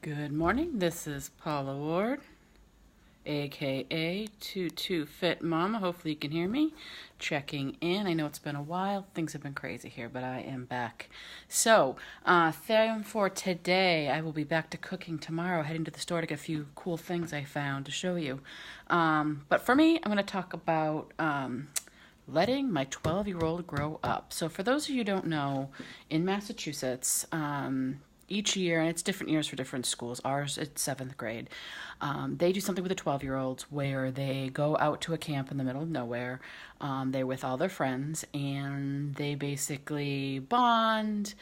Good morning. This is Paula Ward, aka 22 Fit Mama. Hopefully you can hear me. Checking in. I know it's been a while. Things have been crazy here, but I am back. So, theme for today, I will be back to cooking tomorrow, heading to the store to get a few cool things I found to show you. But for me, I'm going to talk about letting my 12-year-old grow up. So for those of you who don't know, in Massachusetts, each year, and it's different years for different schools. Ours, it's seventh grade. They do something with the 12-year-olds where they go out to a camp in the middle of nowhere. They're with all their friends, and they basically bond.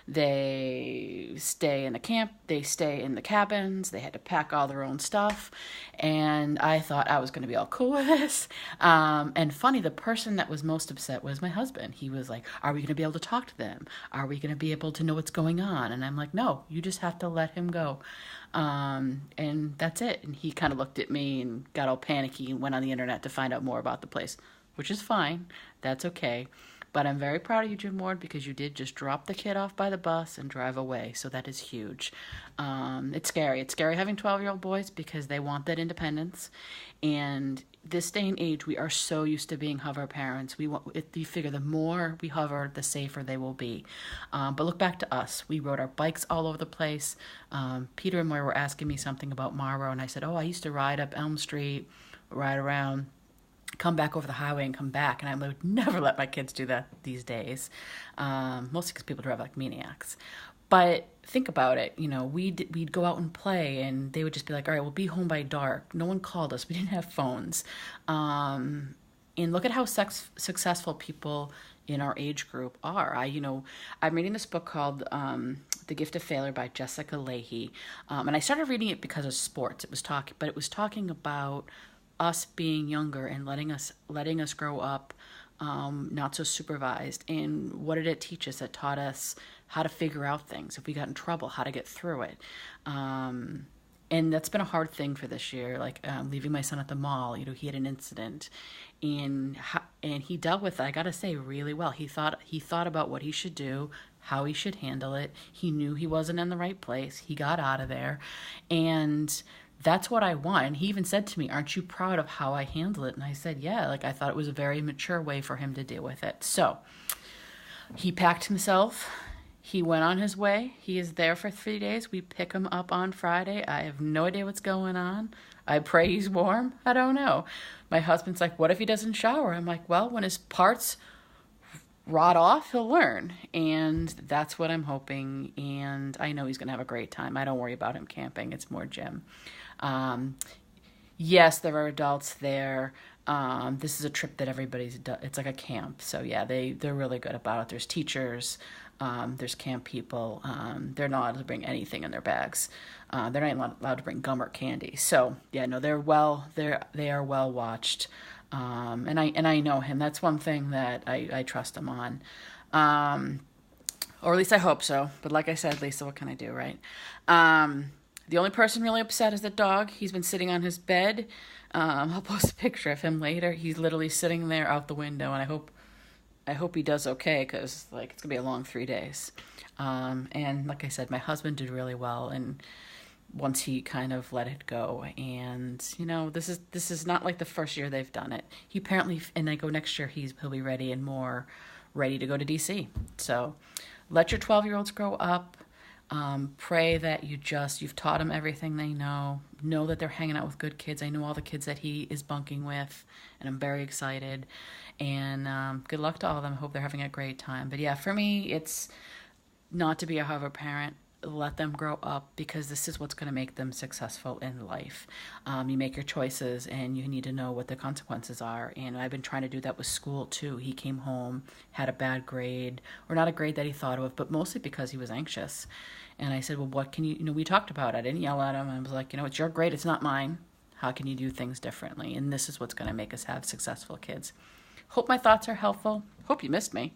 They stay in the camp. They stay in the cabins. They had to pack all their own stuff. And I thought I was going to be all cool with this. And funny, the person that was most upset was my husband. He was like, are we going to be able to talk to them? Are we going to be able to know what's going on? And I'm like, no, you just have to let him go. And that's it. And he kind of looked at me and got all panicky and went on the internet to find out more about the place, which is fine. That's okay. But I'm very proud of you, Jim Ward, because you did just drop the kid off by the bus and drive away. So that is huge. It's scary. It's scary having 12-year-old boys because they want that independence. And this day and age, we are so used to being hover parents. You figure the more we hover, the safer they will be. But look back to us. We rode our bikes all over the place. Peter and Moira were asking me something about Marlboro, and I said, I used to ride up Elm Street, ride around, come back over the highway and come back, and I would never let my kids do that these days, mostly because people drive like maniacs. But think about it, we'd go out and play, and they would just be like, all right, we'll be home by dark. No one called us. We didn't have phones. And look at how successful people in our age group are. I'm reading this book called The Gift of Failure by Jessica Lahey, and I started reading it because of sports. It was talking about us being younger and letting us grow up, not so supervised. And what did it teach us? It taught us how to figure out things. If we got in trouble, how to get through it. And that's been a hard thing for this year. Like leaving my son at the mall, he had an incident, and he dealt with it, I gotta say, really well. He thought about what he should do, how he should handle it. He knew he wasn't in the right place. He got out of there, and that's what I want. And he even said to me, aren't you proud of how I handle it? And I said, yeah, I thought it was a very mature way for him to deal with it. So he packed himself. He went on his way. He is there for 3 days. We pick him up on Friday. I have no idea what's going on. I pray he's warm. I don't know. My husband's like, what if he doesn't shower? I'm like, well, when his parts rot off, he'll learn. And that's what I'm hoping. And I know he's going to have a great time. I don't worry about him camping. It's more Jim. Yes, there are adults there. This is a trip that everybody's done. It's like a camp. So yeah, they're really good about it. There's teachers, there's camp people. They're not allowed to bring anything in their bags. They're not allowed to bring gum or candy. So yeah, no, they are well watched. And I know him. That's one thing that I trust him on. Or at least I hope so. But like I said, Lisa, what can I do, right? The only person really upset is the dog. He's been sitting on his bed. I'll post a picture of him later. He's literally sitting there out the window, and I hope he does okay, because it's gonna be a long 3 days. And like I said, my husband did really well, and once he kind of let it go. And this is not like the first year they've done it. He apparently, and I go next year, he'll be ready and more ready to go to DC. So let your 12-year-olds grow up. Pray that you've taught them everything they know that they're hanging out with good kids. I know all the kids that he is bunking with, and I'm very excited, and good luck to all of them. I hope they're having a great time. But yeah, for me, it's not to be a hover parent. Let them grow up, because this is what's going to make them successful in life. You make your choices, and you need to know what the consequences are. And I've been trying to do that with school too. He came home, had a bad grade, or not a grade that he thought of, but mostly because he was anxious. And I said, well, what can you, we talked about it. I didn't yell at him. I was like, it's your grade, it's not mine. How can you do things differently? And this is what's going to make us have successful kids. hope my thoughts are helpful. Hope you missed me.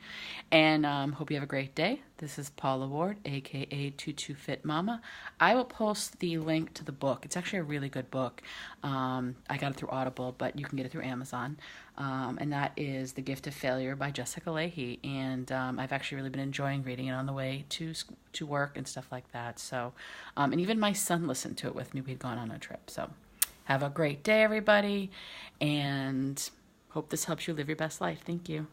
And hope you have a great day. This is Paula Ward, aka Tutu Fit Mama. I will post the link to the book. It's actually a really good book. I got it through Audible, but you can get it through Amazon. And that is The Gift of Failure by Jessica Leahy. And I've actually really been enjoying reading it on the way to work and stuff like that. So, and even my son listened to it with me. We'd gone on a trip. So have a great day, everybody. And hope this helps you live your best life. Thank you.